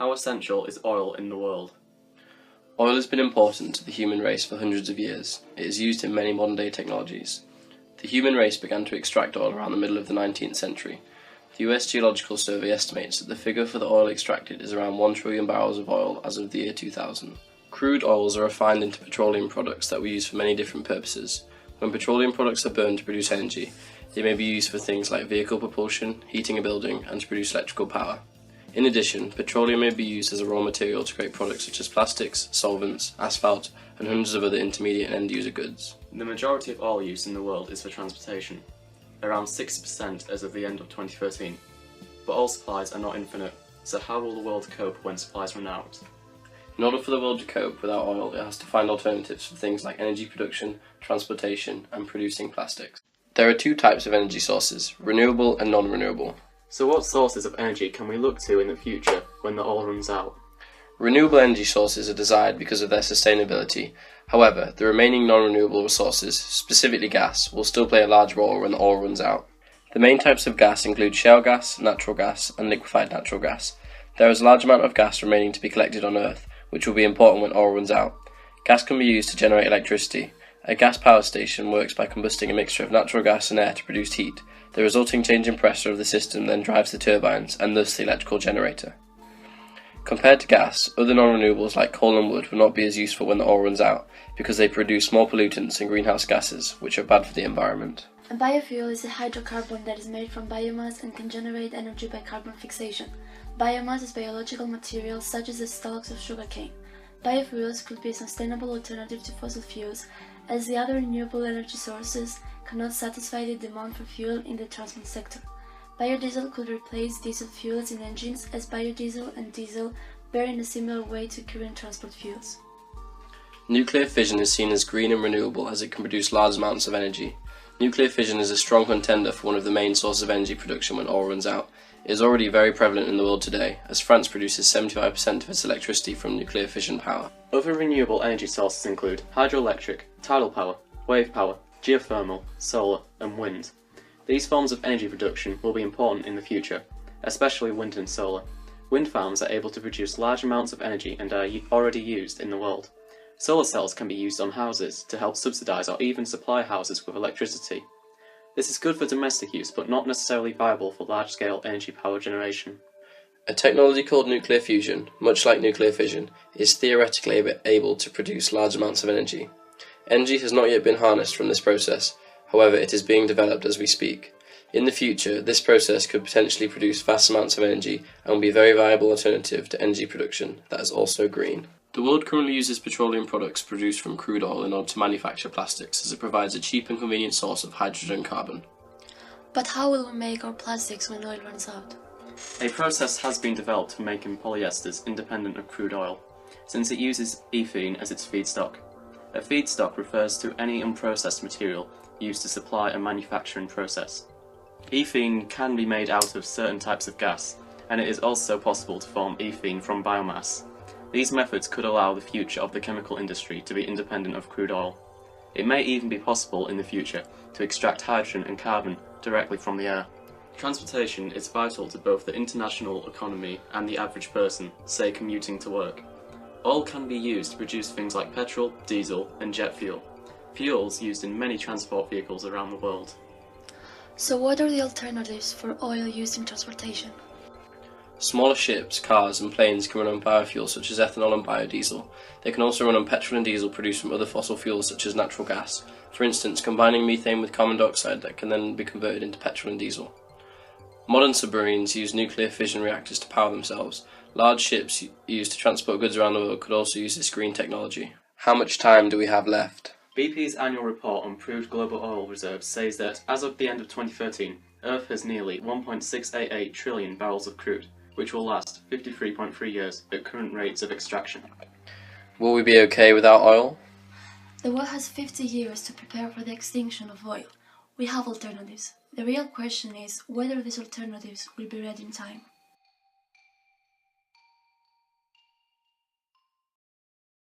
How essential is oil in the world? Oil has been important to the human race for hundreds of years. It is used in many modern-day technologies. The human race began to extract oil around the middle of the 19th century. The US Geological Survey estimates that the figure for the oil extracted is around 1 trillion barrels of oil as of the year 2000. Crude oils are refined into petroleum products that we use for many different purposes. When petroleum products are burned to produce energy, they may be used for things like vehicle propulsion, heating a building, and to produce electrical power. In addition, petroleum may be used as a raw material to create products such as plastics, solvents, asphalt, and hundreds of other intermediate and end-user goods. The majority of oil use in the world is for transportation, around 60% as of the end of 2013. But oil supplies are not infinite, so how will the world cope when supplies run out? In order for the world to cope without oil, it has to find alternatives for things like energy production, transportation, and producing plastics. There are two types of energy sources, renewable and non-renewable. So what sources of energy can we look to in the future when the oil runs out? Renewable energy sources are desired because of their sustainability. However, the remaining non-renewable resources, specifically gas, will still play a large role when the oil runs out. The main types of gas include shale gas, natural gas, and liquefied natural gas. There is a large amount of gas remaining to be collected on Earth, which will be important when oil runs out. Gas can be used to generate electricity. A gas power station works by combusting a mixture of natural gas and air to produce heat. The resulting change in pressure of the system then drives the turbines and thus the electrical generator. Compared to gas, other non-renewables like coal and wood will not be as useful when the oil runs out because they produce more pollutants and greenhouse gases, which are bad for the environment. A biofuel is a hydrocarbon that is made from biomass and can generate energy by carbon fixation. Biomass is biological material such as the stalks of sugarcane. Biofuels could be a sustainable alternative to fossil fuels, as the other renewable energy sources cannot satisfy the demand for fuel in the transport sector. Biodiesel could replace diesel fuels in engines, as biodiesel and diesel bear in a similar way to current transport fuels. Nuclear fission is seen as green and renewable as it can produce large amounts of energy. Nuclear fission is a strong contender for one of the main sources of energy production when oil runs out. It is already very prevalent in the world today, as France produces 75% of its electricity from nuclear fission power. Other renewable energy sources include hydroelectric, tidal power, wave power, geothermal, solar, and wind. These forms of energy production will be important in the future, especially wind and solar. Wind farms are able to produce large amounts of energy and are already used in the world. Solar cells can be used on houses to help subsidise or even supply houses with electricity. This is good for domestic use, but not necessarily viable for large-scale energy power generation. A technology called nuclear fusion, much like nuclear fission, is theoretically able to produce large amounts of energy. Energy has not yet been harnessed from this process, however it is being developed as we speak. In the future, this process could potentially produce vast amounts of energy and will be a very viable alternative to energy production that is also green. The world currently uses petroleum products produced from crude oil in order to manufacture plastics, as it provides a cheap and convenient source of hydrogen and carbon. But how will we make our plastics when oil runs out? A process has been developed for making polyesters independent of crude oil, since it uses ethene as its feedstock. A feedstock refers to any unprocessed material used to supply a manufacturing process. Ethene can be made out of certain types of gas, and it is also possible to form ethene from biomass. These methods could allow the future of the chemical industry to be independent of crude oil. It may even be possible in the future to extract hydrogen and carbon directly from the air. Transportation is vital to both the international economy and the average person, say commuting to work. Oil can be used to produce things like petrol, diesel, and jet fuel, fuels used in many transport vehicles around the world. So what are the alternatives for oil used in transportation? Smaller ships, cars, and planes can run on biofuels such as ethanol and biodiesel. They can also run on petrol and diesel produced from other fossil fuels such as natural gas, for instance combining methane with carbon dioxide that can then be converted into petrol and diesel. Modern submarines use nuclear fission reactors to power themselves. Large ships used to transport goods around the world could also use this green technology. How much time do we have left? BP's annual report on proved global oil reserves says that, as of the end of 2013, Earth has nearly 1.688 trillion barrels of crude, which will last 53.3 years at current rates of extraction. Will we be okay without oil? The world has 50 years to prepare for the extinction of oil. We have alternatives. The real question is whether these alternatives will be ready in time.